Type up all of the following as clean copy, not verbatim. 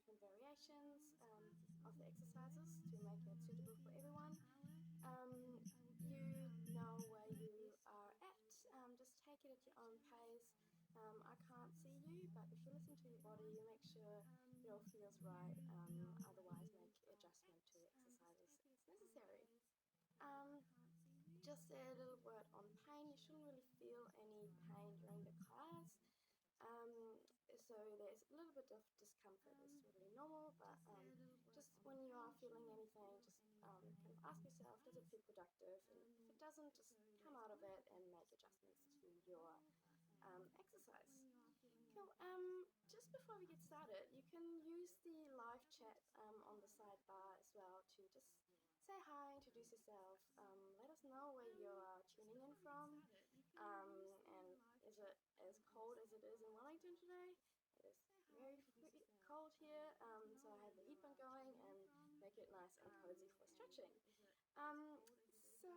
different variations of the exercises to make it suitable for everyone. You know where you are at, just take it at your own pace. I can't see you, but if you listen to your body, you make sure it all feels right, otherwise make adjustment to the exercises as necessary. Um, just a little word on pain. You shouldn't really feel any pain during the class. Um, so there's a little bit of discomfort. It's totally normal, but just when you are feeling anything, just kind of ask yourself, does it feel productive? And if it doesn't, just come out of it and make adjustments to your exercise. Cool. Just before we get started, you can use the live chat on the sidebar as well to just say hi, introduce yourself, let us know where you're tuning in from, and is it as cold as it is in Wellington today? It is very cold here, so I have the heat pump going and make it nice and cozy for stretching. Um, so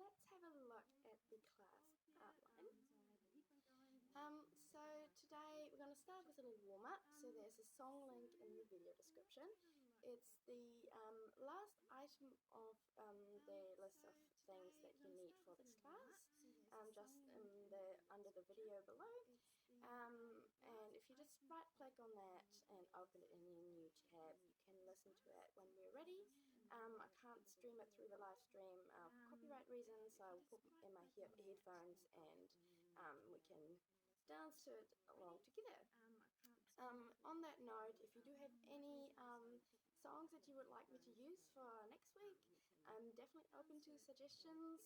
let's have a look at the class outline. So today we're going to start with a little warm-up. So there's a song link in the video description. It's the last item of the list of things that you need for this class, just under the video below. And if you just right click on that and open it in a new tab, you can listen to it when we're ready. I can't stream it through the live stream for copyright reasons, so I'll put in my headphones and we can dance to it along together. On that note, if you do have any songs that you would like me to use for next week, I'm definitely open to suggestions.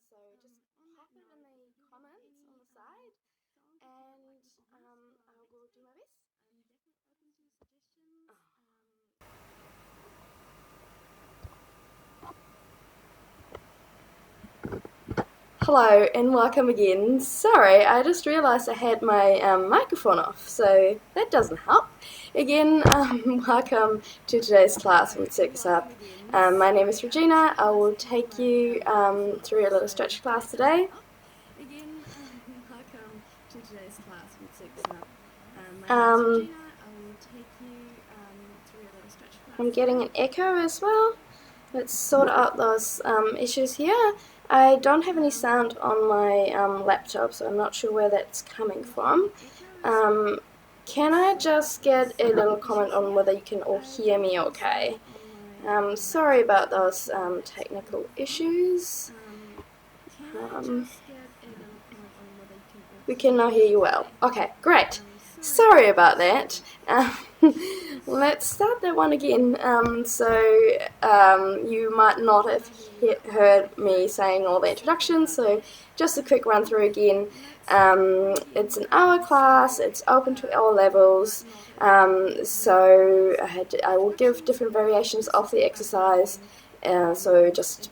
So just pop it in the comments on the side, and I will do my best. Oh. Hello and welcome again. Sorry, I just realised I had my microphone off, so that doesn't help. Again, welcome to today's class with Circus Up. My name is Regina. I will take you through a little stretch class today. Again, welcome to today's class with Circus Up. My name is Regina. I will take you through a little stretch class. I'm getting an echo as well. Let's sort out those issues here. I don't have any sound on my laptop, so I'm not sure where that's coming from. Can I just get a little comment on whether you can all hear me okay? Sorry about those technical issues. We can now hear you well. Okay, great. Sorry about that. Let's start that one again. You might not have heard me saying all the introductions, so just a quick run through again. It's an hour class, it's open to all levels, so I will give different variations of the exercise, so just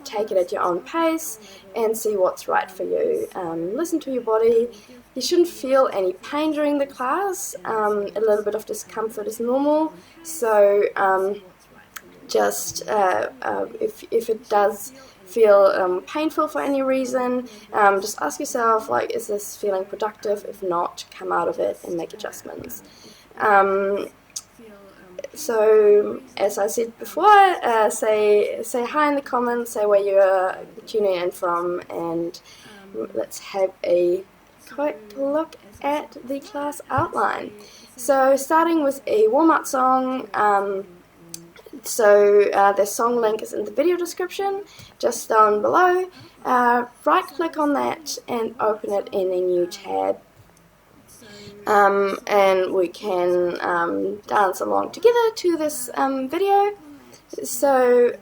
take it at your own pace and see what's right for you. Listen to your body. You shouldn't feel any pain during the class. A little bit of discomfort is normal, so if it does feel painful for any reason, just ask yourself, like, is this feeling productive? If not, come out of it and make adjustments. So, as I said before, say hi in the comments, say where you're tuning in from, and let's have a quick look at the class outline. So, starting with a warm-up song. The song link is in the video description, just down below. Right-click on that and open it in a new tab. And we can dance along together to this video. So,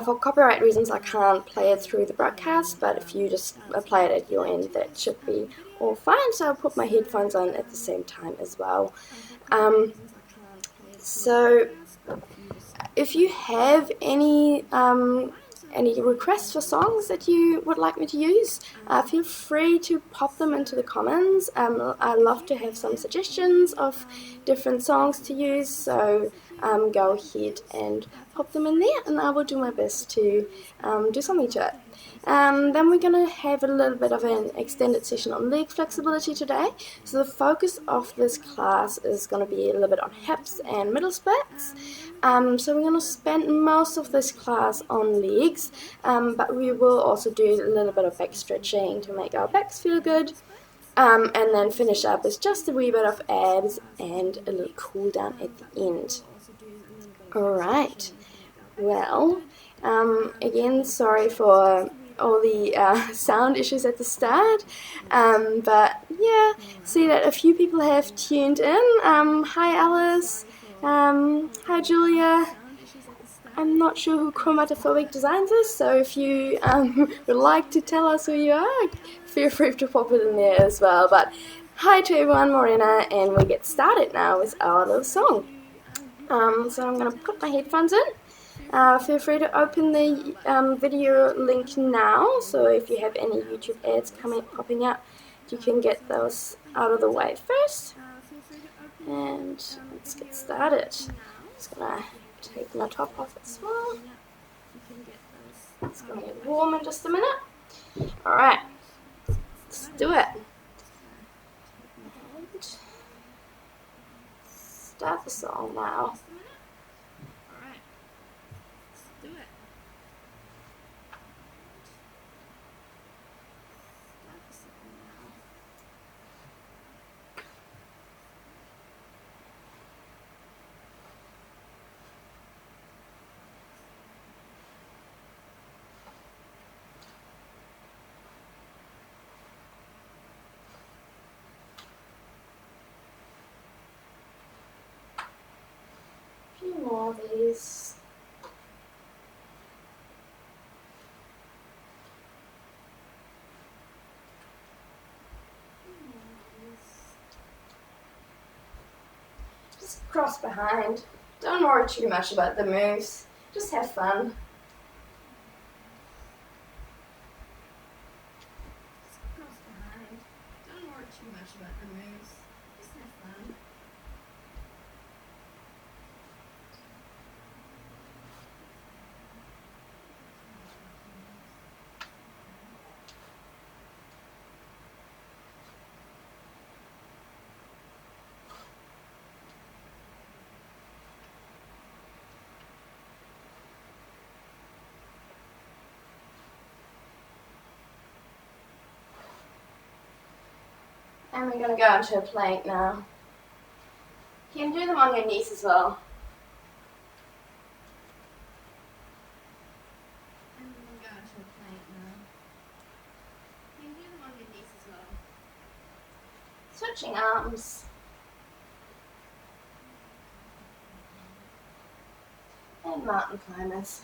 for copyright reasons, I can't play it through the broadcast, but if you just play it at your end, that should be all fine. So I'll put my headphones on at the same time as well. So, if you have any requests for songs that you would like me to use, feel free to pop them into the comments. I'd love to have some suggestions of different songs to use, so go ahead and pop them in there, and I will do my best to do something to it. Then we're going to have a little bit of an extended session on leg flexibility today. So the focus of this class is going to be a little bit on hips and middle splits. So we're going to spend most of this class on legs, but we will also do a little bit of back stretching to make our backs feel good. And then finish up with just a wee bit of abs and a little cool down at the end. Alright, well, again, sorry for all the sound issues at the start, but yeah, see that a few people have tuned in. Hi Alice, hi Julia. I'm not sure who Chromatophobic Designs is, so if you would like to tell us who you are, feel free to pop it in there as well. But hi to everyone, Morena, and we get started now with our little song. So I'm going to put my headphones in. Feel free to open the video link now, so if you have any YouTube ads popping up, you can get those out of the way first. And let's get started. Just going to take my top off as well. It's going to get warm in just a minute. Alright, let's do it. And start the song now. A few more of these. Just cross behind. Don't worry too much about the moves. Just have fun. And we're going to go into a plank now. You can do them on your knees as well. Switching arms. And mountain climbers.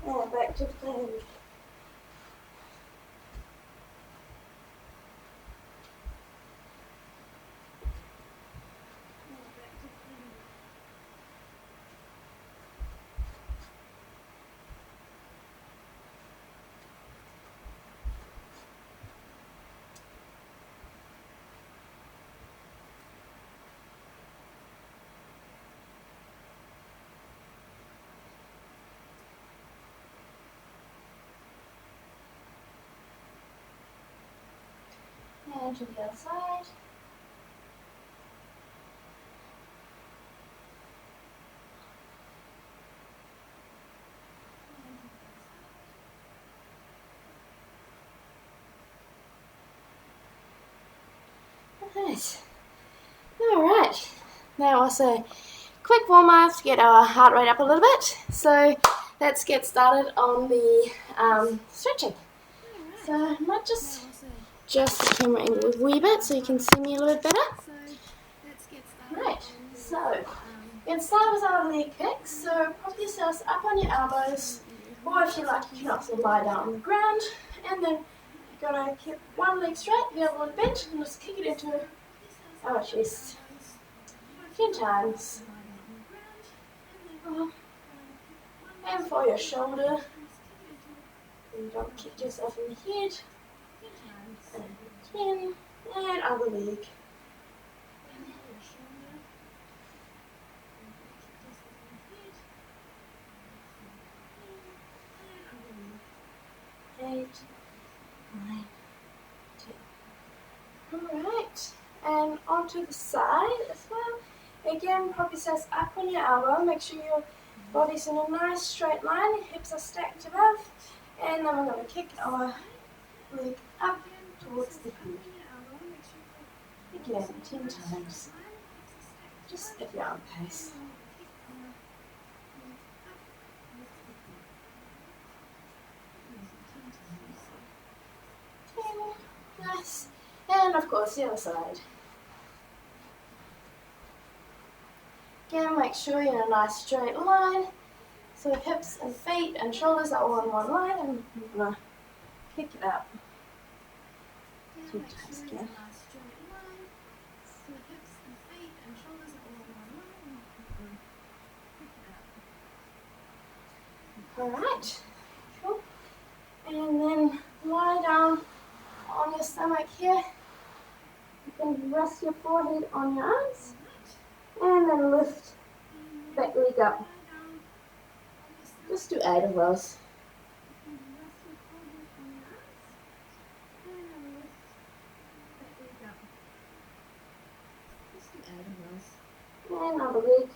And back to plank. And to the other side. Nice. Alright, Now also quick warm up to get our heart rate up a little bit. So let's get started on the stretching. So I might just adjust the camera angle a wee bit so you can see me a little bit better. Right, so we're going to start with our leg kicks. So prop yourselves up on your elbows, or if you like, you can also lie down on the ground, and then you're going to keep one leg straight, the other one bent, and just kick it into our chest 10 times. And for your shoulder, and don't kick yourself in the head. And 10, and other leg. 8, 9, 10. Alright, and onto the side as well. Again, prop yourselves up on your elbow. Make sure your body's in a nice straight line. Your hips are stacked above. And then we're going to kick our leg up towards the head. Again, 10 times. Just at your own pace. Nice. And of course the other side. Again, make sure you're in a nice straight line. So hips and feet and shoulders are all in one line, and I'm going to kick it up 2 times again. Alright, cool. And then lie down on your stomach here. You can rest your forehead on your arms, and then lift that leg up. Just do 8 of those. And another leg.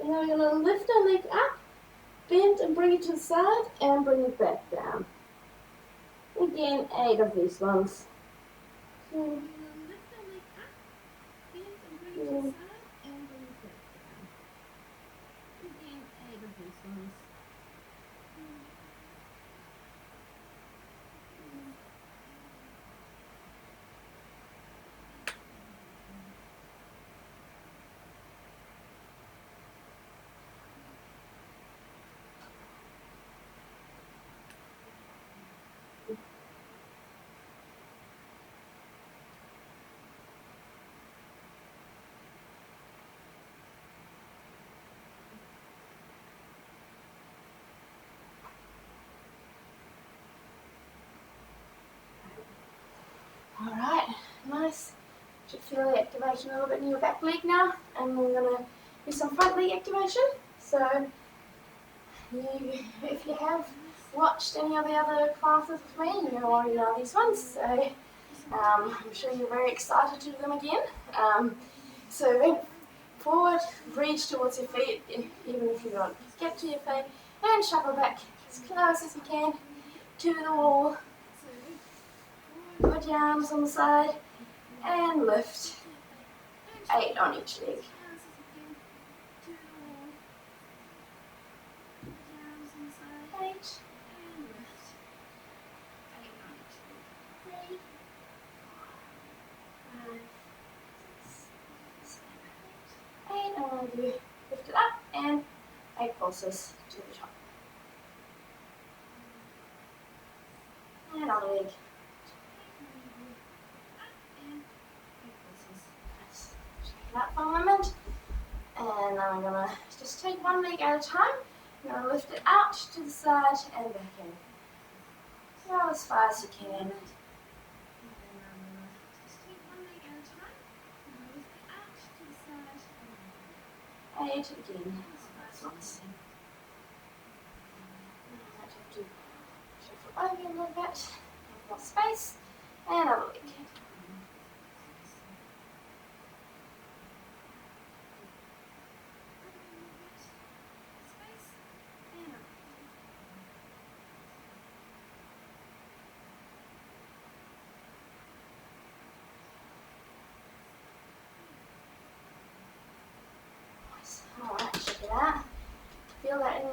And now we're going to lift our leg up, bend and bring it to the side, and bring it back down. Again, 8 of these ones. 2, 3, Alright, nice. Should feel the activation a little bit in your back leg now, and we're going to do some front leg activation. So, if you have watched any of the other classes with me, you already know these ones, so I'm sure you're very excited to do them again. So forward, reach towards your feet, even if you don't get to your feet, and shuffle back as close as you can to the wall. Put your arms on the side and lift. 8 on each leg. You lift it up and 8 pulses to the top. And other leg. Check it out for a moment. And now I'm going to just take one leg at a time. I'm going to lift it out to the side and back in. Go as far as you can. 8 again. That's not the same. I might have to shuffle over a little bit. More space. And other leg.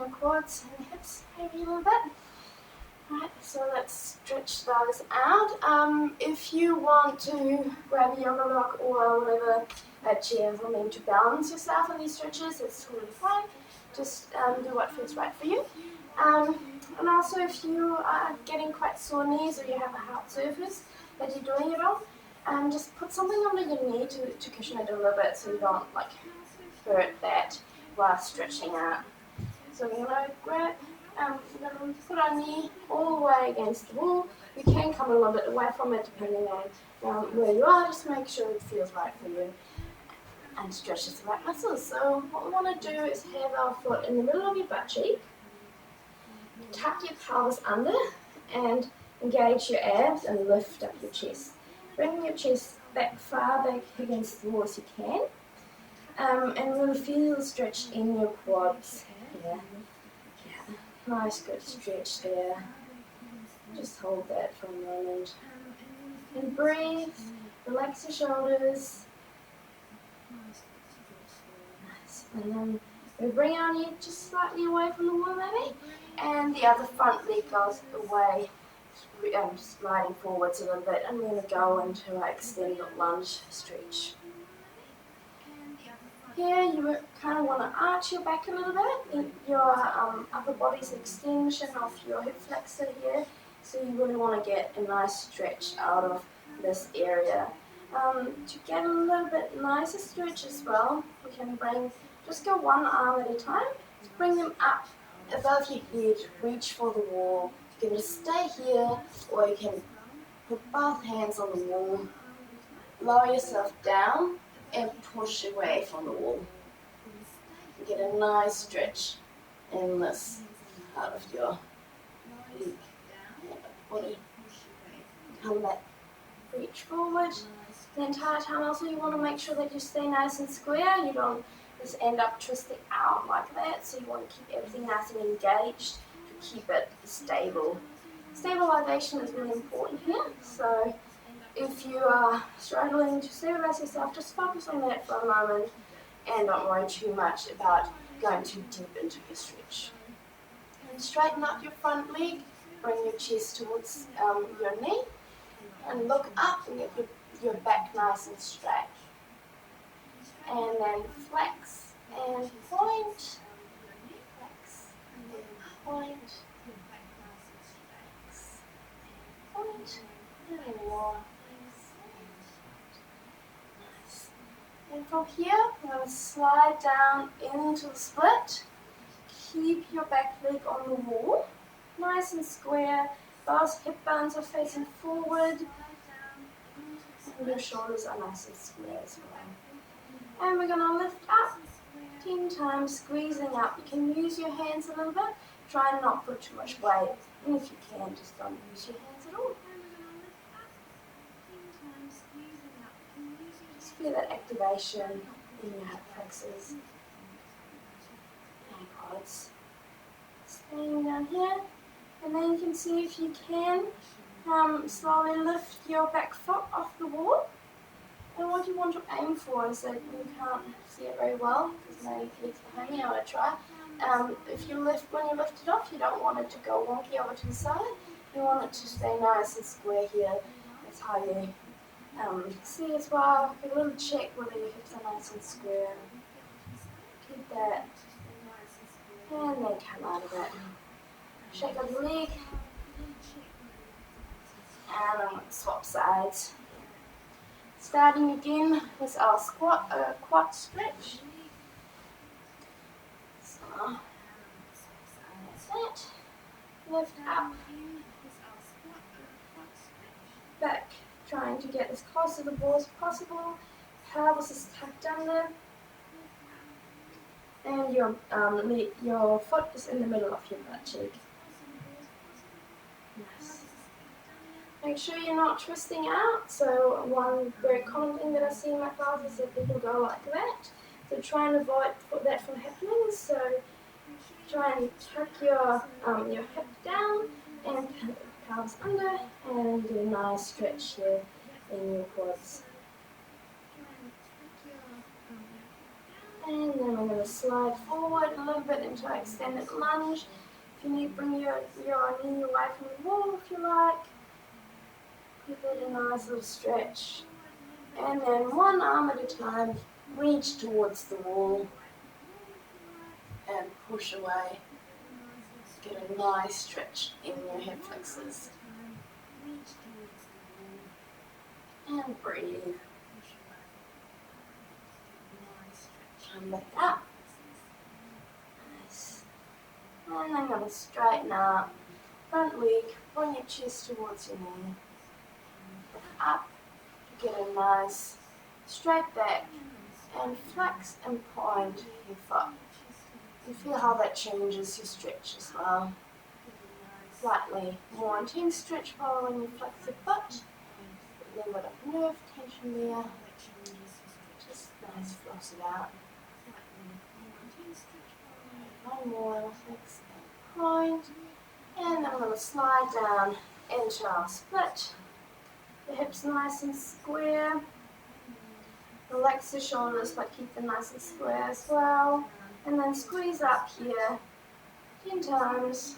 your quads and hips maybe a little bit. Right, so let's stretch those out. If you want to grab a yoga block or whatever chair or something to balance yourself on these stretches, it's totally fine. Just do what feels right for you. And also if you are getting quite sore knees or you have a hard surface that you're doing it on, just put something under your knee to cushion it a little bit so you don't like hurt that while stretching out. So we're going to grab, we're going to put our knee all the way against the wall. You can come a little bit away from it depending on where you are. Just make sure it feels right for you and stretches the right muscles. So what we want to do is have our foot in the middle of your butt cheek. Tuck your pelvis under and engage your abs and lift up your chest. Bring your chest far back against the wall as you can. And really feel the stretch in your quads here. Yeah. Nice good stretch there. Just hold that for a moment. And breathe. Relax your shoulders. Nice. And then we bring our knee just slightly away from the wall maybe. And the other front leg goes away, sliding forwards a little bit. And we're going to go into our extended lunge stretch. Here you kind of want to arch your back a little bit. Your upper body's an extension of your hip flexor here. So you really want to get a nice stretch out of this area. To get a little bit nicer stretch as well, you can just go one arm at a time. Bring them up above your head, reach for the wall. You can just stay here or you can put both hands on the wall. Lower yourself down and push away from the wall. Get a nice stretch in this part of your leg and body. Come back, reach forward. The entire time also you want to make sure that you stay nice and square. You don't just end up twisting out like that. So you want to keep everything nice and engaged to keep it stable. Stabilization is really important here. So if you are struggling to stabilize yourself, just focus on that for a moment and don't worry too much about going too deep into your stretch. And straighten up your front leg, bring your chest towards your knee, and look up and get your back nice and straight. And then flex and point, flex and point, flex, point, and more. And from here, we're going to slide down into the split. Keep your back leg on the wall, nice and square. Both hip bones are facing forward. And your shoulders are nice and square as well. And we're going to lift up 10 times, squeezing up. You can use your hands a little bit. Try and not put too much weight. And if you can, just don't use your hands at all. Feel that activation in your hip flexors and quads. Staying down here, and then you can see if you can slowly lift your back foot off the wall. And what you want to aim for is that you can't see it very well because my leg's behind me. I want to try. When you lift it off, you don't want it to go wonky over to the side. You want it to stay nice and square here. That's how you see as well, get a little check whether your hips are nice and square. Keep that. And then come out of it. Shake up the leg. And I'm going to swap sides. Starting again with our quad stretch. So, that's it. Lift up. Back. Trying to get as close to the wall as possible. Pelvis is tucked under. And your foot is in the middle of your butt cheek. Nice. Make sure you're not twisting out. So one very common thing that I see in my class is that people go like that. So try and avoid that from happening. So try and tuck your hip down and pelvis under and do a nice stretch here in your quads. And then we're going to slide forward a little bit into our extended lunge. If you need, bring your knee away from the wall if you like. Give it a nice little stretch. And then one arm at a time, reach towards the wall and push away. Get a nice stretch in your hip flexors. And breathe. Come back up. Nice. And then going to straighten up. Front leg, bring your chest towards your knee. Back up. Get a nice straight back. And flex and point your foot. And feel how that changes your stretch as well. Slightly more intense stretch power when you flex your foot. A little bit of nerve tension there. Just nice, floss it out. One more, flex and point. And then we're going to slide down into our split. The hips nice and square. Relax the shoulders but keep them nice and square as well. And then squeeze up here 10 times.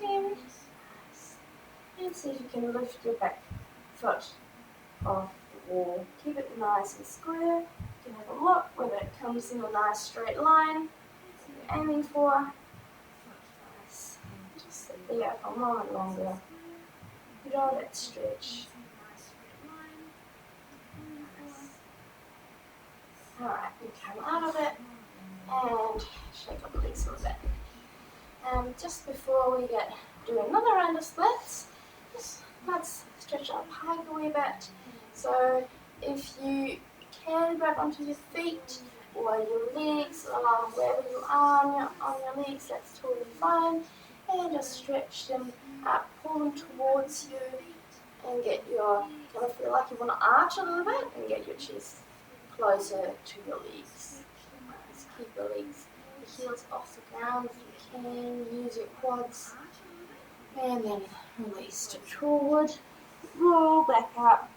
10. And see if you can lift your back foot off the wall. Keep it nice and square. You can have a look whether it comes in a nice straight line you're aiming for. Nice. Just sit there for a moment longer. Draw that stretch. Alright, you come out of it and shake up the legs a little bit. Just before we do another round of splits, let's stretch our pike a wee bit. So if you can grab onto your feet or your legs, wherever you are on your legs, that's totally fine. And just stretch them up, pull them towards you, and get kind of feel like you want to arch a little bit and get your chest closer to your legs. Just keep your legs, the heels off the ground if you can. Use your quads, and then release it forward. Roll back up.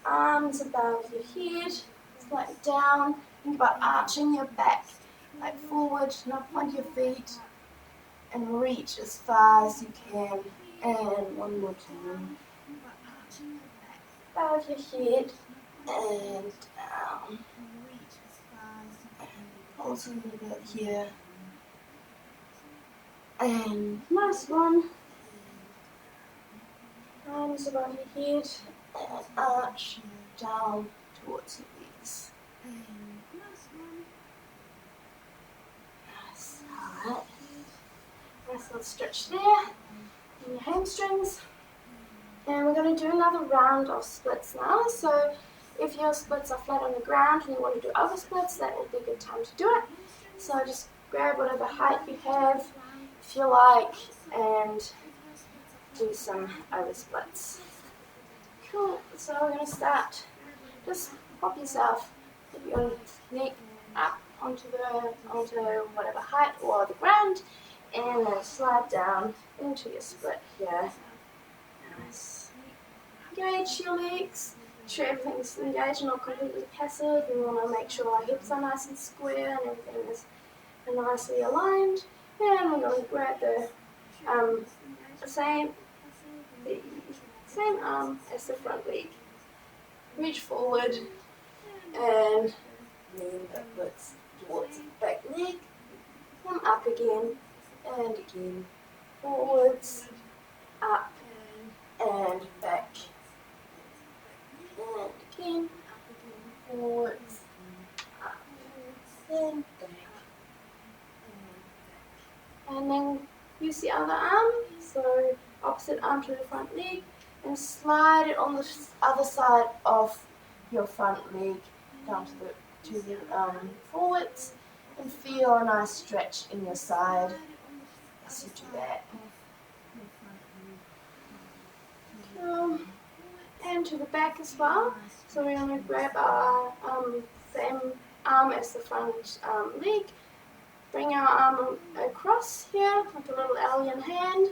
Arms above your head, slightly down. Think about arching your back, like forward, not point your feet. And reach as far as you can. And one more time. Above your head and down. Pulse a little bit here. And last one. Arms above your head and arch down towards your legs. Nice. Alright. Nice little stretch there in your hamstrings. And we're going to do another round of splits now. So if your splits are flat on the ground and you want to do other splits, that would be a good time to do it. So just grab whatever height you have, if you like, and do some over splits. Cool. So we're going to start. Just pop yourself, get your neck up onto whatever height or the ground. And then slide down into your split here. Nice. Engage your legs. Make sure everything's engaged and not completely passive. We want to make sure our hips are nice and square and everything is nicely aligned. And we're going to grab the same arm as the front leg. Reach forward and lean backwards towards the back leg. Come up again. And again, forwards, up, and back. And again, forwards, up, and back. And then use the other arm, so opposite arm to the front leg, and slide it on the other side of your front leg down to the forwards, and feel a nice stretch in your side. You do that. And to the back as well. So we're going to grab our same arm as the front leg. Bring our arm across here like a little alien hand.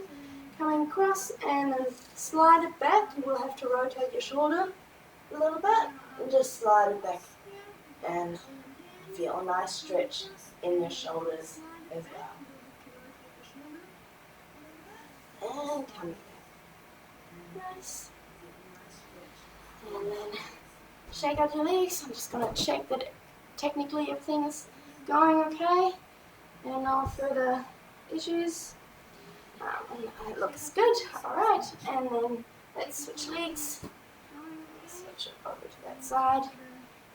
coming across and then slide it back. You will have to rotate your shoulder a little bit and just slide it back and feel a nice stretch in your shoulders as well. And coming back. Nice. And then shake out your legs. I'm just going to check that technically everything is going okay and no further issues. And it looks good. Alright, and then let's switch legs. Switch it over to that side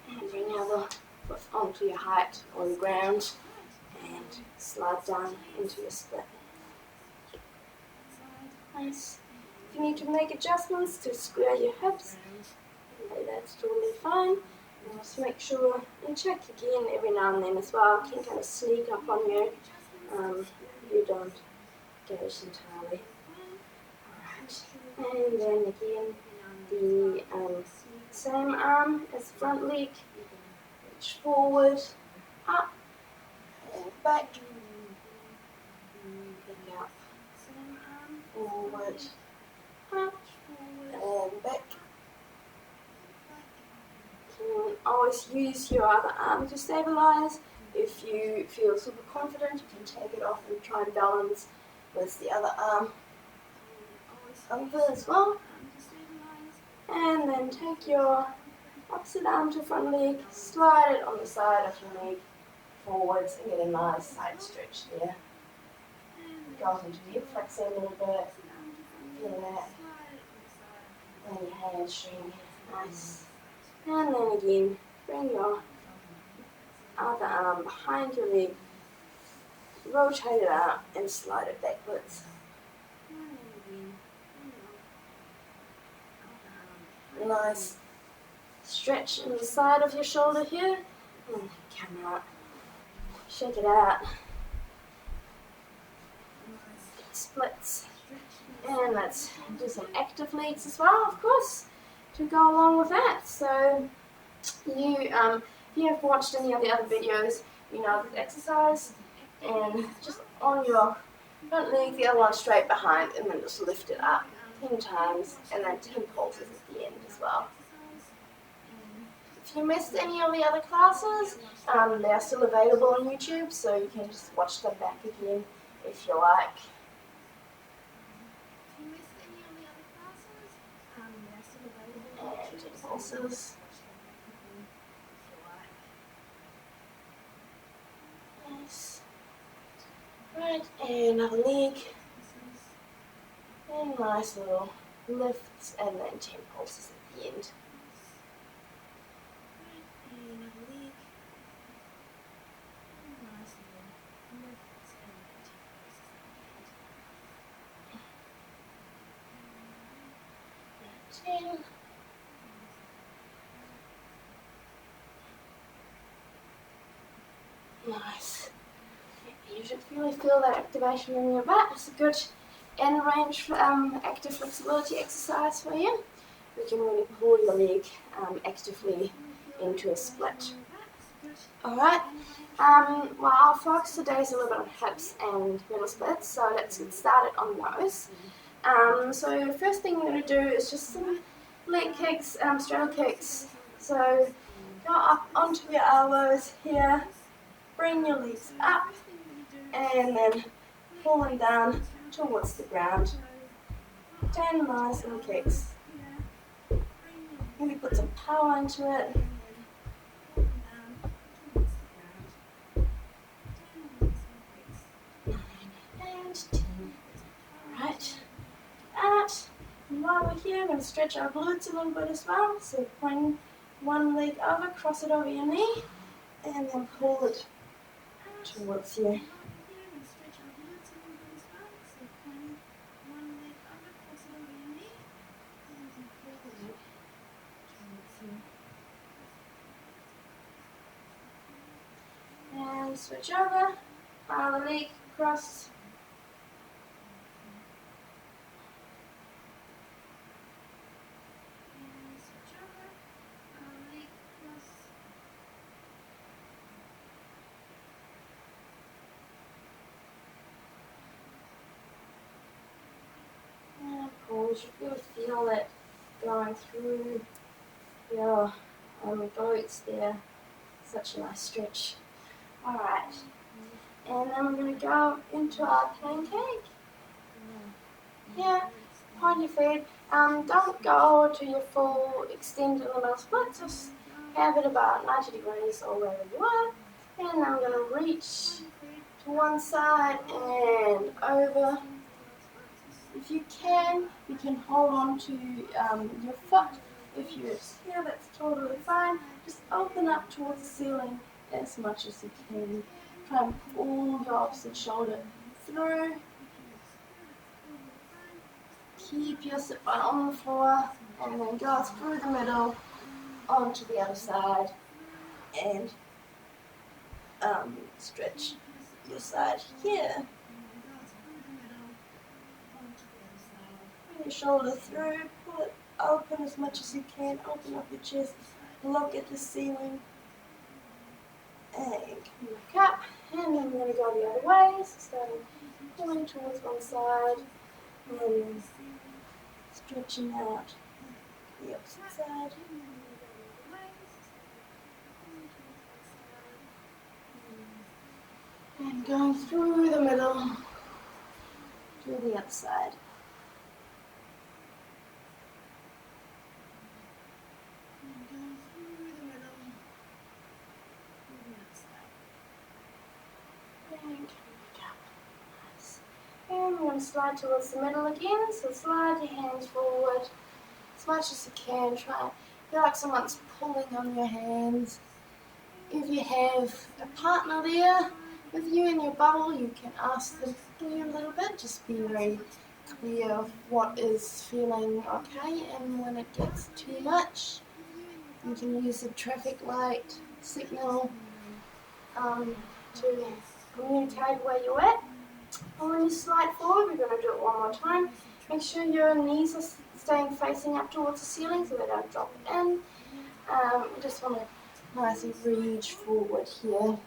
and bring the other foot onto your height on the ground and slide down into your split. Nice. If you need to make adjustments to square your hips, that's totally fine. And just make sure and check again every now and then as well. It can kind of sneak up on you. You don't get it entirely. Alright. And then again, the same arm as the front leg. Reach forward, up, and back. Pick up. Forward, up, and back. Always use your other arm to stabilize. If you feel super confident, you can take it off and try and balance with the other arm over as well. And then take your opposite arm to front leg, slide it on the side of your leg forwards and get a nice side stretch there. Go into hip flexor a little bit, feel that. And your hamstring, nice. And then again, bring your other arm behind your leg, rotate it out and slide it backwards. Nice stretch in the side of your shoulder here. And come out, shake it out. Splits. And let's do some active legs as well, of course, to go along with that. So you, if you have watched any of the other videos, you know this exercise. And just on your front leg, the other one straight behind, and then just lift it up 10 times, and then 10 pulses at the end as well. If you missed any of the other classes, they are still available on YouTube, so you can just watch them back again if you like. And 10 pulses. Nice. Right, and another leg. And nice little lifts, and then 10 pulses at the end. Nice. You should really feel that activation in your back. It's a good end range active flexibility exercise for you. We can really pull your leg actively into a split. Alright, well our focus today is a little bit on hips and middle splits, so let's get started on those. So the first thing we're going to do is just some leg kicks, straddle kicks. So go up onto your elbows here, bring your legs up, and then pull them down towards the ground. 10 nice little kicks. Maybe put some power into it. And 10. Alright. And while we're here, I'm going to stretch our glutes a little bit as well. So bring one leg over, cross it over your knee, and then pull it towards you. And switch over, other leg cross. and you should really feel it going through your glutes there. Such a nice stretch. Alright, and then we're going to go into our pancake. Yeah, point your feet. Don't go to your full extent in the middle split, just have it about 90 degrees or wherever you are. And I'm going to reach to one side and over. If you can hold on to your foot. If you're here, that's totally fine. Just open up towards the ceiling as much as you can. Try and pull your opposite shoulder through. Keep your sit bone on the floor and then go through the middle onto the other side and stretch your side here. Bring your shoulder through, pull it open as much as you can, open up your chest, look at the ceiling, and come back up. And then we're going to go the other way, so starting pulling towards one side and stretching out the opposite side. And going through the middle to the other side. And going through the middle to the other side. And come back up. Nice. And we're going to slide towards the middle again. So slide your hands forward as much as you can. Try feel like someone's pulling on your hands. If you have a partner there with you in your bubble, you can ask them to do a little bit. Just be very clear of what is feeling okay, and when it gets too much, you can use the traffic light signal to communicate where you're at. And when you slide forward, we're going to do it one more time. Make sure your knees are staying facing up towards the ceiling so they don't drop in. We just want to nicely reach forward here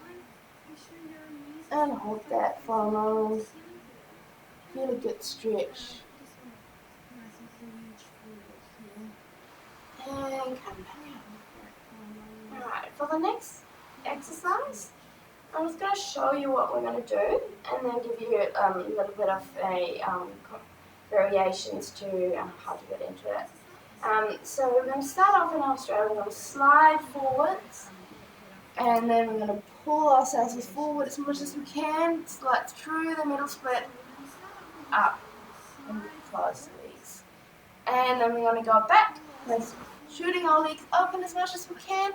and hold that for a moment. Feel a good stretch. And come back up. Alright, for the next exercise, I'm just going to show you what we're going to do and then give you a little bit of a variations to how to get into it. So we're going to start off in Australia. We're going to slide forwards and then we're going to pull ourselves as forward as much as we can, slide through the middle split, up and close the legs. And then we're going to go back, shooting our legs open as much as we can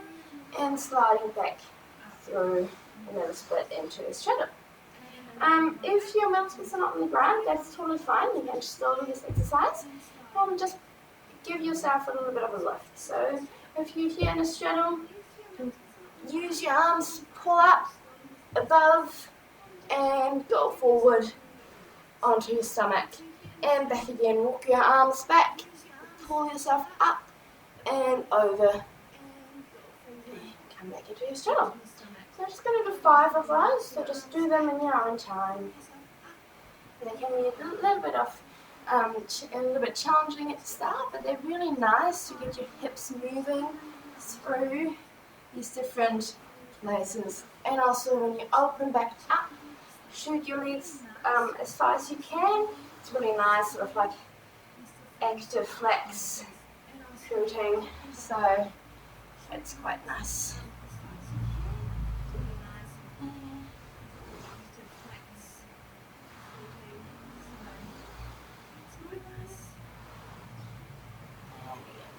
and sliding back through the middle split into a straddle. If your middle splits are not on the ground, that's totally fine. You can still do this exercise. Just give yourself a little bit of a lift. So if you're here in a straddle, use your arms, pull up above and go forward onto your stomach and back again. Walk your arms back, pull yourself up and over and come back into your straddle. So I'm just going to do 5 of those, so just do them in your own time. They can be a little bit challenging at the start, but they're really nice to get your hips moving through these different places. And also when you open back up, shoot your legs as far as you can. It's really nice, sort of like active flex shooting, so it's quite nice.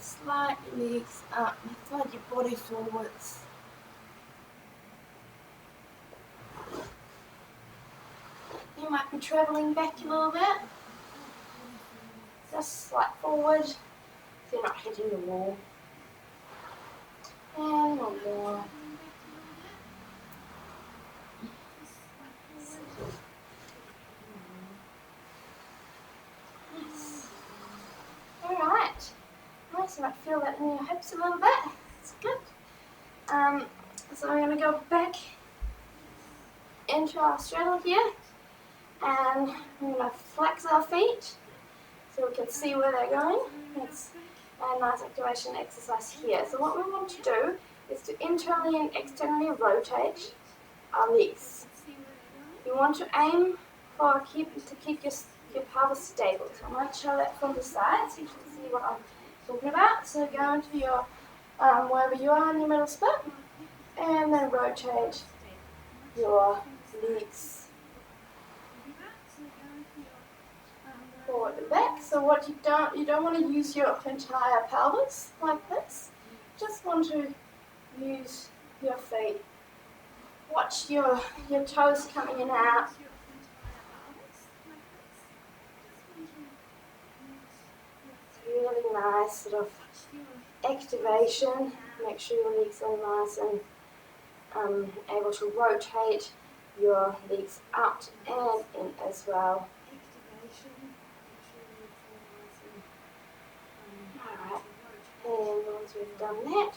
Slide your legs up, slide your body forwards. You might be travelling back a little bit. Just slide forward so you're not hitting the wall. And one more. Nice. Alright. Nice, you might feel that in your hips a little bit. It's good. So we're going to go back into our straddle here. And we're going to flex our feet. so we can see where they're going. It's a nice activation exercise here. So what we want to do is to internally and externally rotate our legs. You want to aim for to keep your pelvis stable. So I might show that from the side so you can see what I'm talking about. So go into your wherever you are in your middle split, and then rotate your legs forward and back. So what you don't want to use your entire pelvis like this. Just want to use your feet. Watch your toes coming in and out. Really nice sort of activation. Make sure your legs are nice and able to rotate your legs out and in as well. Alright, and once we've done that,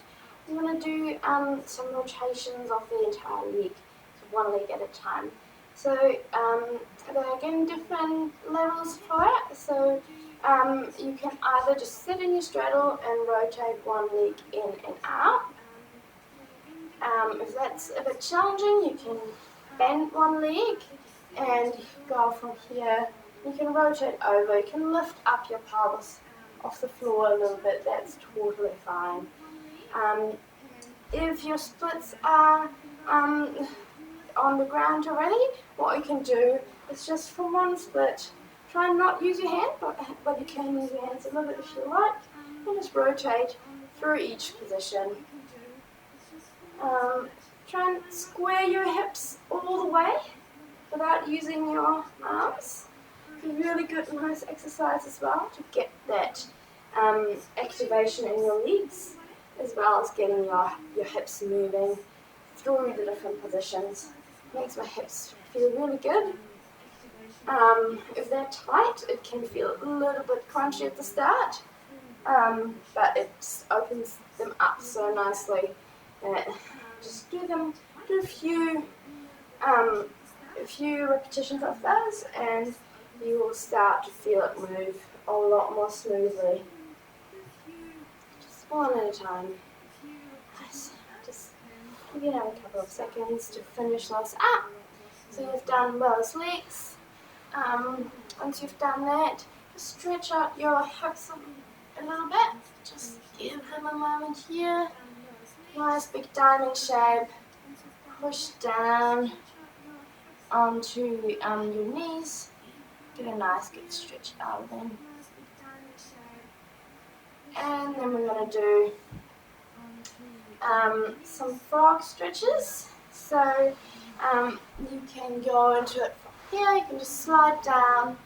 we want to do some rotations of the entire leg, so one leg at a time. So there are again different levels for it. So you can either just sit in your straddle and rotate one leg in and out. If that's a bit challenging, you can bend one leg and go from here. You can rotate over, you can lift up your pelvis off the floor a little bit, that's totally fine. If your splits are on the ground already, what you can do is just from one split, try and not use your hand, but you can use your hands a little bit if you like, and just rotate through each position. Try and square your hips all the way without using your arms. It's a really good and nice exercise as well to get that activation in your legs, as well as getting your hips moving through the different positions. Makes my hips feel really good. If they're tight, it can feel a little bit crunchy at the start, but it just opens them up so nicely. Just do a few repetitions of those, and you will start to feel it move a lot more smoothly. Just one at a time. Nice. Just give you another couple of seconds to finish those up. So you've done those legs. Once you've done that, just stretch out your hips a little bit. Just give them a moment here. Nice big diamond shape. Push down onto your knees. Get a nice good stretch out of them. And then we're going to do some frog stretches. So you can go into it from here. You can just slide down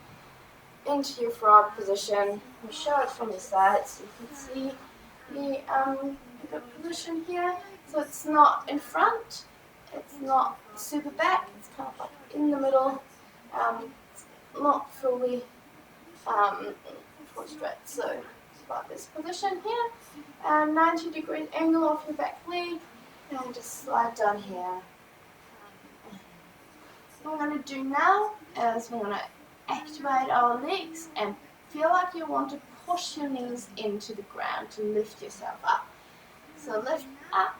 into your frog position. I'll show it from the side so you can see the good position here. So it's not in front, it's not super back, it's kind of like in the middle, not fully full stretch. So it's about this position here, 90-degree angle off your back leg, and just slide down here. What we're going to do now is we're going to activate our legs and feel like you want to push your knees into the ground to lift yourself up. So lift up,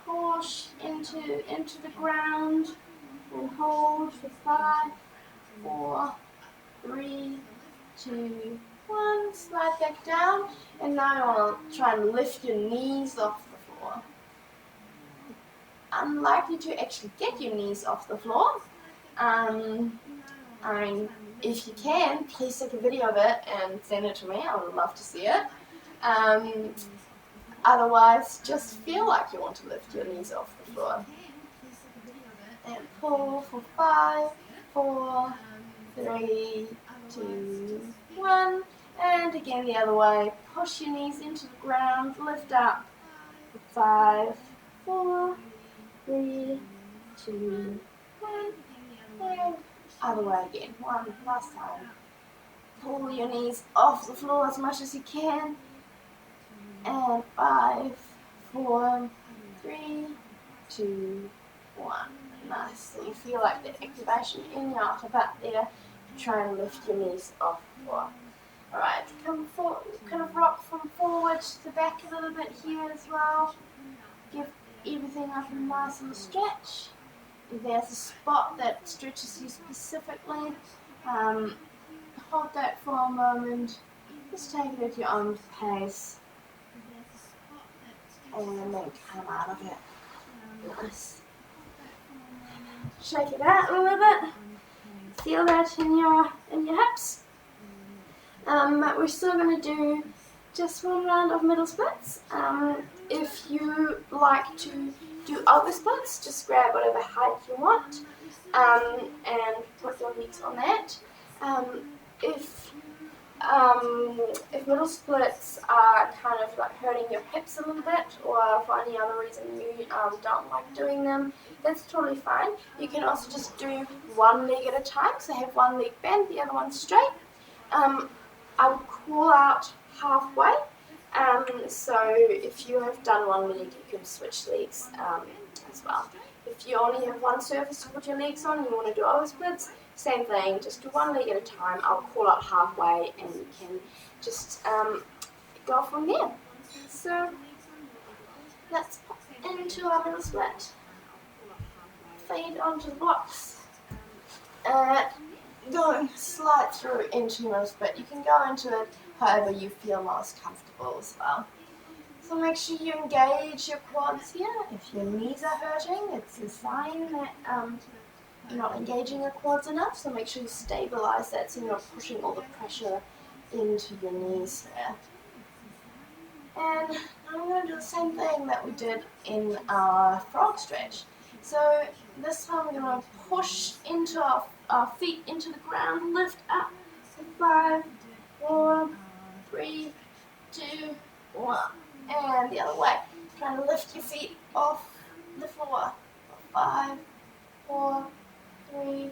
push into the ground, and hold for 5, 4, 3, 2, 1. Slide back down, and now you want to try and lift your knees off the floor. Unlikely to actually get your knees off the floor. I mean, if you can, please take a video of it and send it to me. I would love to see it. Otherwise, just feel like you want to lift your knees off the floor. And pull for 5, 4, 3, 2, 1. And again the other way. Push your knees into the ground, lift up. 5, 4, 3, 2, 1. And other way again. One last time. Pull your knees off the floor as much as you can. And 5, 4, 3, 2, 1. Nice. So you feel like the activation in your upper back there. Try and lift your knees off the floor. Alright, kind of rock from forward to the back a little bit here as well. Give everything up a nice little stretch. If there's a spot that stretches you specifically, hold that for a moment. Just take it at your own pace. And then come out of it. Nice. Shake it out a little bit. Feel that in your hips. We're still going to do just one round of middle splits. If you like to do over splits, just grab whatever height you want and put your legs on that. If middle splits are kind of like hurting your hips a little bit, or for any other reason you don't like doing them, that's totally fine. You can also just do one leg at a time, so have one leg bent, the other one straight. I would call out halfway, so if you have done one leg, you can switch legs as well. If you only have one surface to put your legs on and you want to do over splits, same thing, just do one leg at a time. I'll call out halfway and you can just go from there. So let's pop into our middle split. Fade onto the blocks. Going slide through into middle split. You can go into it however you feel most comfortable as well. So make sure you engage your quads here. If your knees are hurting, it's a sign that you're not engaging your quads enough. So make sure you stabilize that so you're not pushing all the pressure into your knees there. And I'm going to do the same thing that we did in our frog stretch. So this time we're going to push into our feet into the ground, lift up. 5, 4, 3, 2, 1. And the other way. Trying to lift your feet off the floor. 5, 4, 3,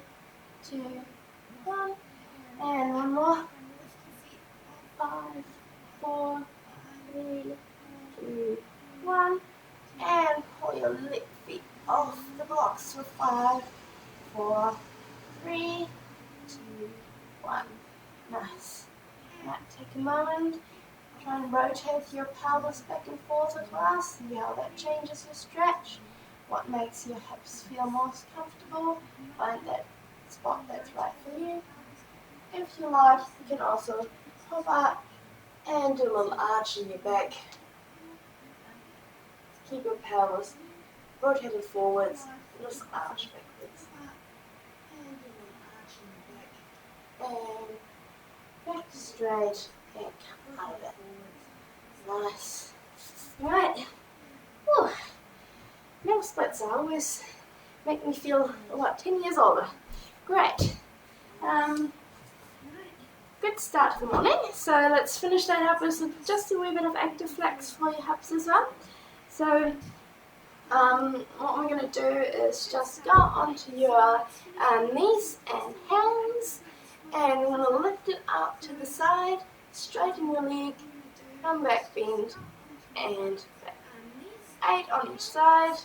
2, 1. And one more. 5, 4, 3, 2, 1. And pull your feet off the blocks for 5, 4, 3, 2, 1. Nice. Now take a moment. Try and rotate your pelvis back and forth across. See how that changes your stretch. What makes your hips feel most comfortable. Find that spot that's right for you. If you like, you can also hop up and do a little arch in your back. Keep your pelvis rotated forwards, just arch backwards. And back straight and come out of it. Nice. Right. Whew. Middle splits always make me feel about 10 years older. Great. Good start to the morning. So let's finish that up with just a wee bit of active flex for your hips as well. So what we're going to do is just go onto your knees and hands, and we're going to lift it up to the side, straighten your leg, come back, bend, and back. 8 on each side.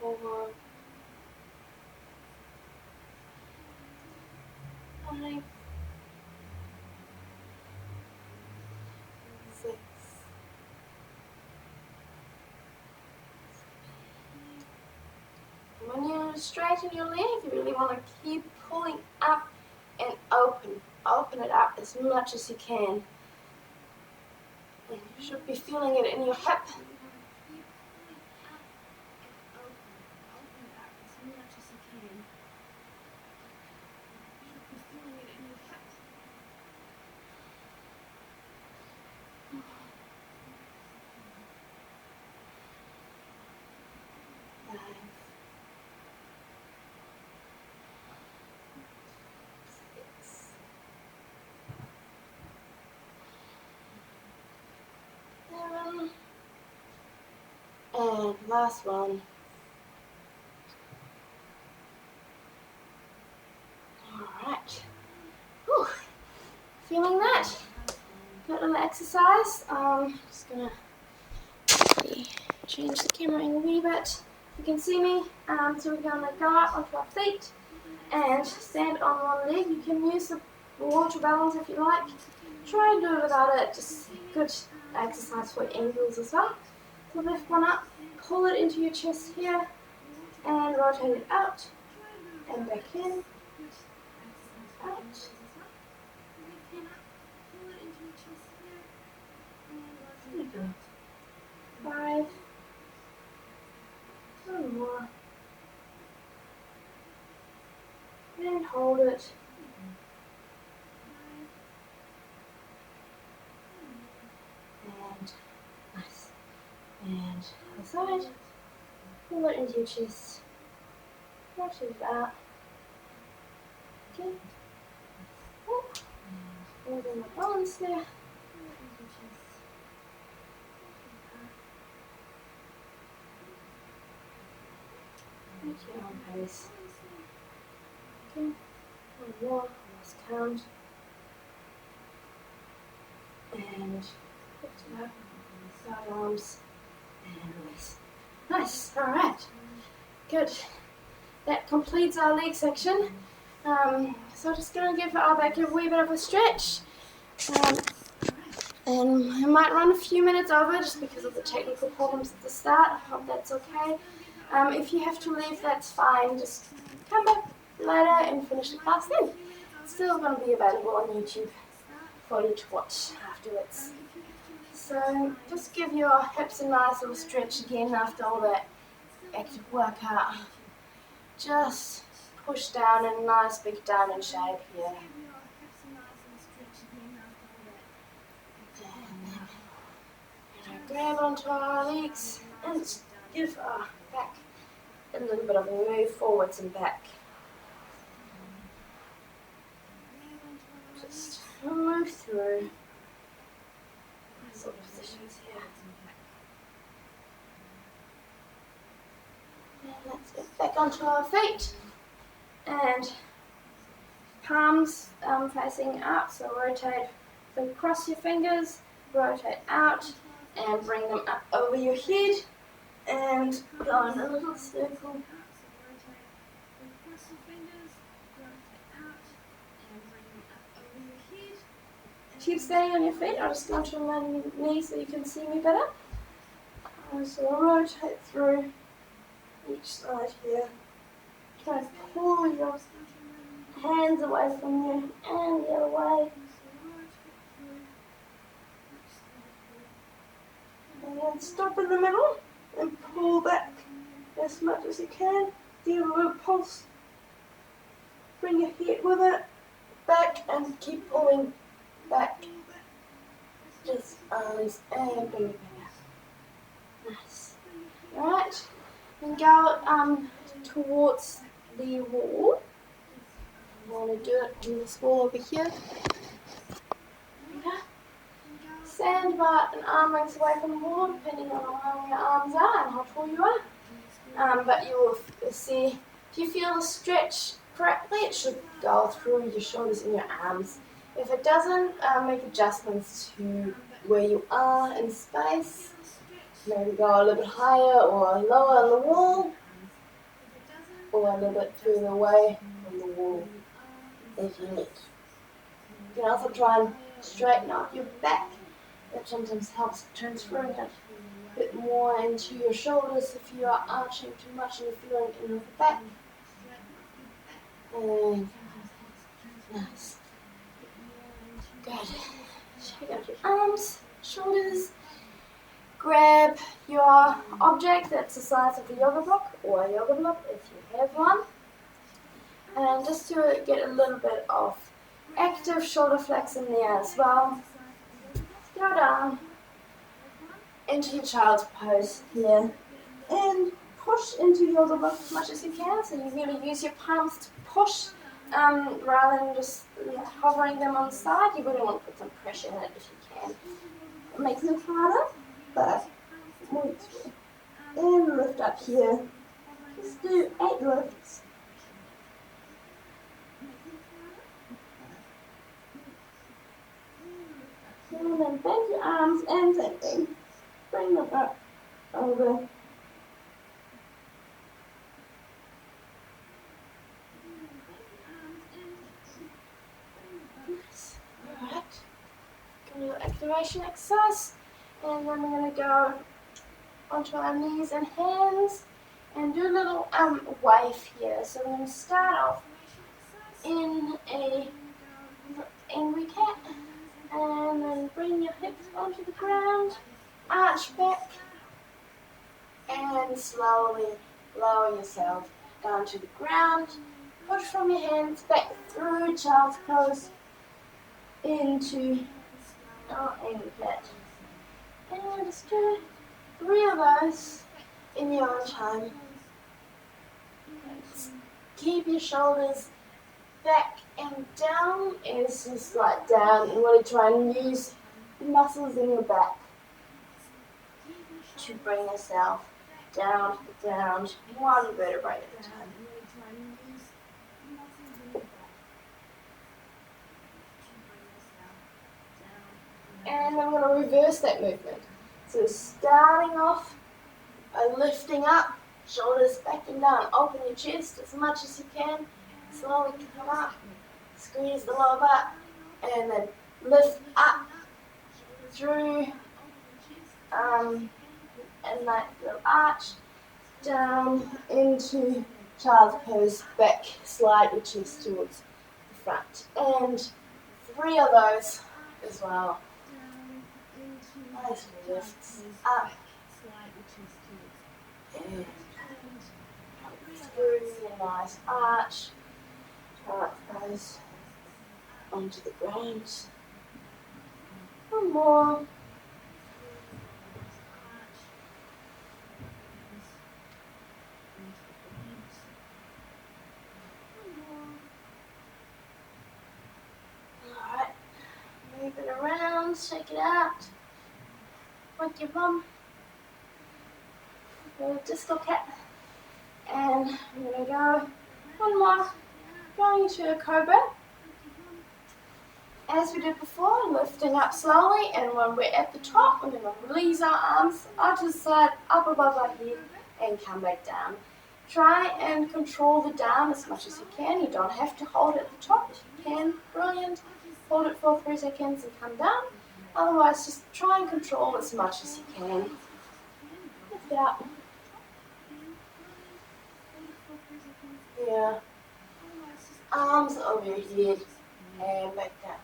4, 5, 6, 7. When you straighten your leg, you really want to keep pulling up and open it up as much as you can. And you should be feeling it in your hip. And last one. Alright. Feeling that? Good little exercise. Just gonna change the camera in a wee bit. You can see me, so we're going to go up onto our feet and stand on one leg. You can use the water balance if you like. Try and do it without it, just good exercise for ankles as well. So lift one up, pull it into your chest here, and rotate it out, and back in, out, 5, one more, and hold it, and nice, and other side, pull it into your chest, rotate it out, okay, holding the balance there, at your own pace, okay, one more, last count, and lift it up, side arms, and release. Nice, alright, good. That completes our leg section. So I'm just going to give our back a wee bit of a stretch. And I might run a few minutes over just because of the technical problems at the start. I hope that's okay. If you have to leave, that's fine. Just come back later and finish the class then. It's still going to be available on YouTube for you to watch afterwards. So just give your hips a nice little stretch again after all that active workout. Just push down in a nice big diamond shape here. And grab onto our legs and give our back a little bit of a move forwards and back. Just move through sort of positions here. And let's get back onto our feet. And palms facing up, so rotate, so cross your fingers, rotate out, and bring them up over your head, and go in a little circle. Keep staying on your feet. I'll just go onto my knees so you can see me better. So I'll rotate through each side here. Try to pull your hands away from you and the other way. And then stop in the middle and pull back as much as you can. Give a little pulse. Bring your head with it back and keep pulling back. Just arms and bring it back up. Nice. Alright. And go towards the wall. I want to do it on this wall over here. Okay. Stand about an arm length away from the wall, depending on how long your arms are and how tall you are. But you will see, if you feel the stretch correctly, it should go through your shoulders and your arms. If it doesn't, make adjustments to where you are in space. Maybe go a little bit higher or lower on the wall, or a little bit further away from the wall if you need. You can also try and straighten out your back. That sometimes helps transfer it a bit more into your shoulders if you are arching too much and you're feeling it in the back. And nice. Good. Shake out your arms, shoulders. Grab your object that's the size of a yoga block or a yoga block if you have one. And just to get a little bit of active shoulder flex in there as well. Go down into your child's pose here and push into your yoga block as much as you can. So you really use your palms to push rather than just hovering them on the side. You really want to put some pressure in it if you can. It makes it harder, but move through. And lift up here. Just do 8 lifts. And then bend your arms and same thing. Bring them up over activation exercise. And then we're going to go onto our knees and hands and do a little wave here. So we're going to start off in a angry cat, and then bring your hips onto the ground, arch back, and slowly lower yourself down to the ground. Push from your hands back through child's pose into our angry cat. And just do 3 of those in your own time. Keep your shoulders back and down. It's just like down. You want to try and use the muscles in your back to bring yourself down, one vertebrae at a time. And I'm going to reverse that movement. So starting off by lifting up, shoulders back and down. Open your chest as much as you can. Slowly come up, squeeze the lower butt, and then lift up through and like little arch down into child's pose, back, slide your chest towards the front. And 3 of those as well. Nice lifts up and through your nice arch. Child's pose onto the ground. One more. Move it around, shake it out. Like your bum. Little disco cat. And I'm going to go one more. Going into a cobra. As we did before, lifting up slowly, and when we're at the top, we're going to release our arms out to the side, up above our head, and come back down. Try and control the down as much as you can. You don't have to hold it at the top. If you can, brilliant. Hold it for 3 seconds and come down. Otherwise, just try and control as much as you can. Lift it up. Yeah. Arms over your head and back down.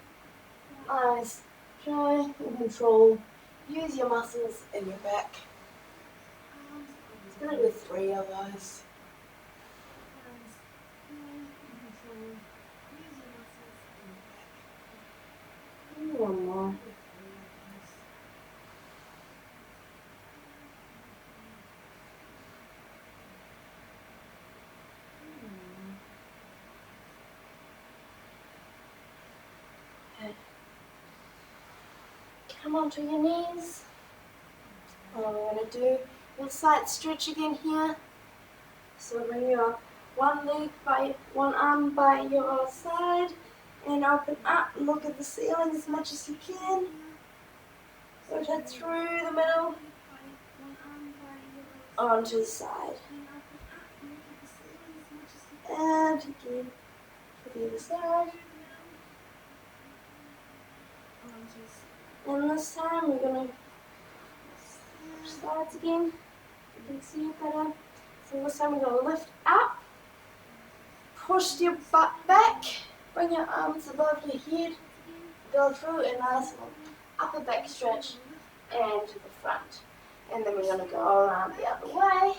Nice. Try and control. Use your muscles in your back. It's going to do 3 of those. One more. Come onto your knees. And we're going to do a side stretch again here. So bring your one arm by your side and open up. Look at the ceiling as much as you can. Rotate through the middle onto the side. And again to the other side. And this time we're going to switch sides again. You can see it better. So this time we're going to lift up, push your butt back, bring your arms above your head, go through a nice upper back stretch and to the front. And then we're going to go around the other way.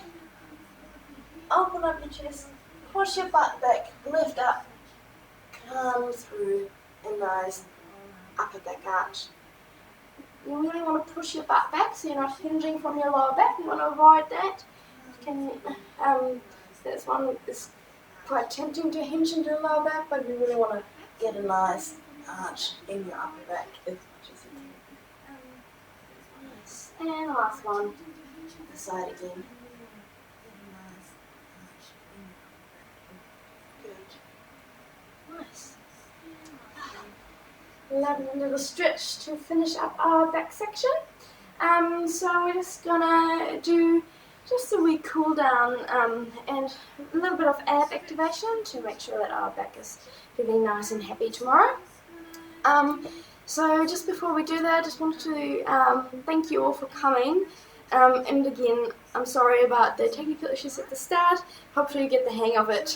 Open up your chest, push your butt back, lift up, come through a nice upper back arch. You really want to push your butt back so you're not hinging from your lower back. You want to avoid that. This one is quite tempting to hinge into the lower back, but you really want to get a nice arch in your upper back as much as you can. Nice. And last one, the side again. Good. Nice. Lovely little stretch to finish up our back section. So we're just gonna do just a wee cool down and a little bit of ab activation to make sure that our back is feeling nice and happy tomorrow. So just before we do that, I just wanted to thank you all for coming. And again, I'm sorry about the technical issues at the start. Hopefully you get the hang of it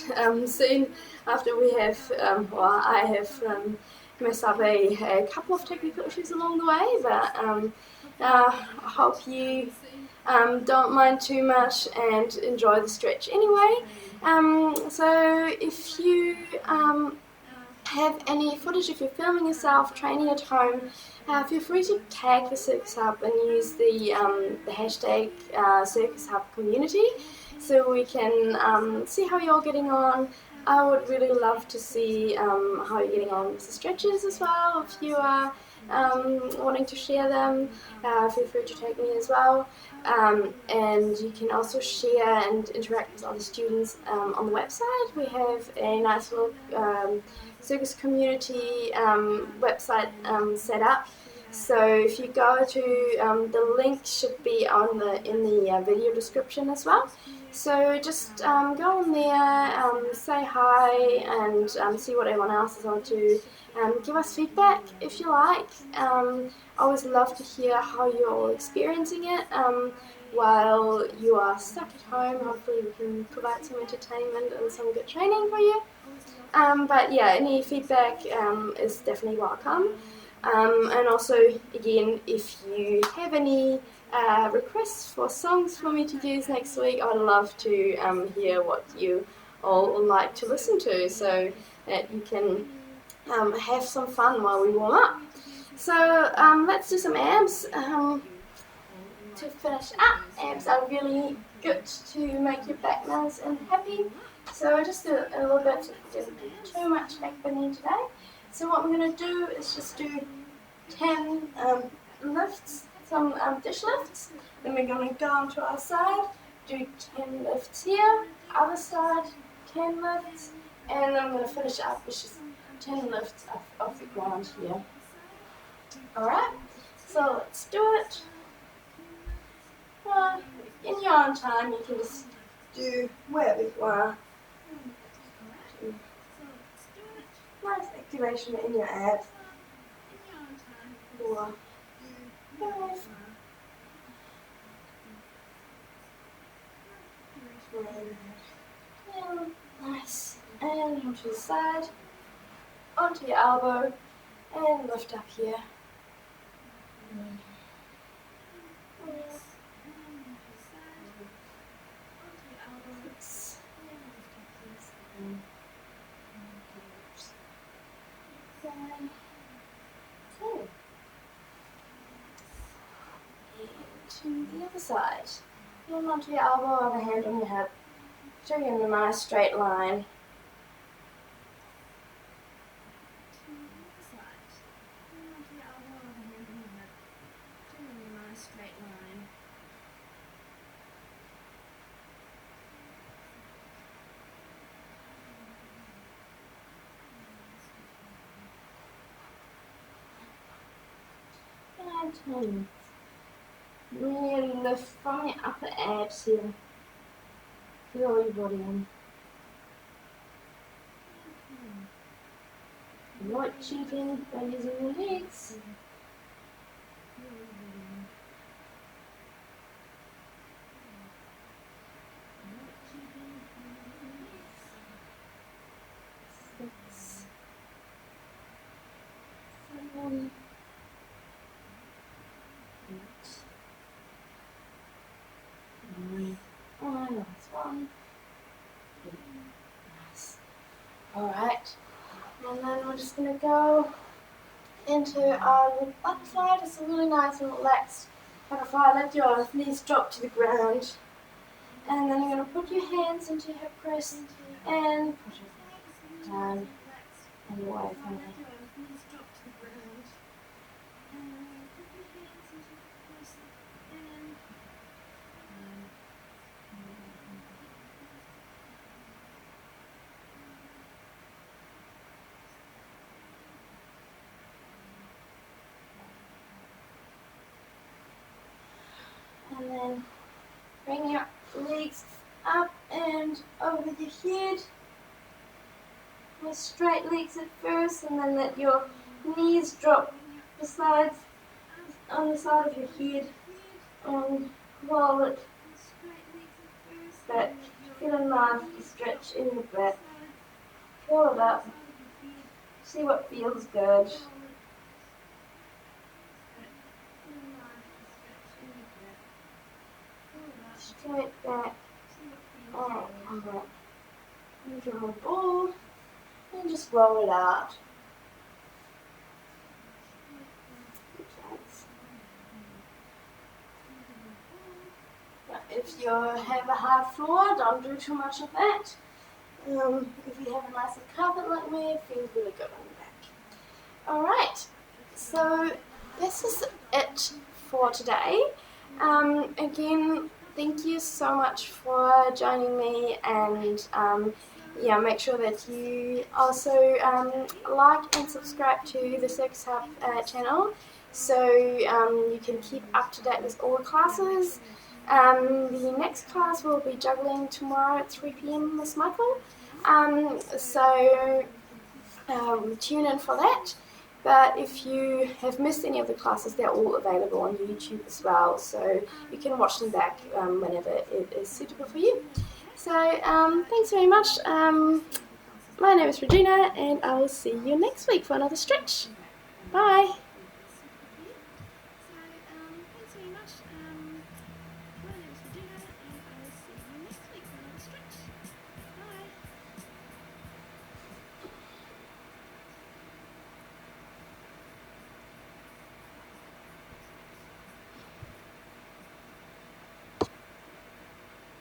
soon after we have, I have messed up a couple of technical issues along the way, but I hope you don't mind too much and enjoy the stretch anyway. So if you have any footage if you're filming yourself training at home, feel free to tag the Circus Hub and use the hashtag Circus Hub community so we can see how you're getting on. I would really love to see how you're getting on with the stretches as well. If you are wanting to share them, feel free to tag me as well. And you can also share and interact with other students on the website. We have a nice little circus community website set up. So if you go to the link should be on in the video description as well. So just go on there, say hi, and see what everyone else is on to. Give us feedback if you like. Always love to hear how you're all experiencing it while you are stuck at home. Hopefully we can provide some entertainment and some good training for you. But yeah, any feedback is definitely welcome. And also, again, if you have any requests for songs for me to use next week, I'd love to hear what you all like to listen to so that you can have some fun while we warm up. So let's do some abs. To finish up, abs are really good to make your back nice and happy. So I just do a little bit, didn't do too much back bending today. So what I'm going to do is just do 10 lifts, some dish lifts. Then we're going to go onto our side, do 10 lifts here, other side, 10 lifts, and then I'm going to finish up with just 10 lifts off the ground here. Alright, so let's do it. In your own time, you can just do wherever you are. Nice activation in your abs. 4, 5, 10. Nice. And onto the side, onto your elbow, and lift up here. 6, 7, 10. And to the other side. Hand onto your elbow, other hand on your hip. Show you in a nice straight line. And 10. Really lift from your upper abs here. Feel your body in. Avoid cheating by using your legs. Six, 7, 8, 9. Last one. Nice. Alright. And then we're just going to go into our butterfly, just a really nice and relaxed butterfly. Let your knees drop to the ground. And then you're going to put your hands into your hip crease and push it down and away from it. And then bring your legs up and over your head. With straight legs at first, and then let your knees drop besides on the side of your head, and roll it back. Feel a nice stretch in your back. Curl it up. See what feels good. Straight back. Alright, come back. Into a ball and just roll it out. If you have a hard floor, don't do too much of that. If you have a nice carpet like me, it feels really good on the back. Alright, so this is it for today. Again, thank you so much for joining me, and yeah, make sure that you also like and subscribe to the Circus Hub channel, so you can keep up to date with all the classes. The next class will be juggling tomorrow at 3 p.m. with Michael, so tune in for that. But if you have missed any of the classes, they're all available on YouTube as well, so you can watch them back whenever it is suitable for you. So thanks very much. My name is Regina, and I will see you next week for another stretch. Bye!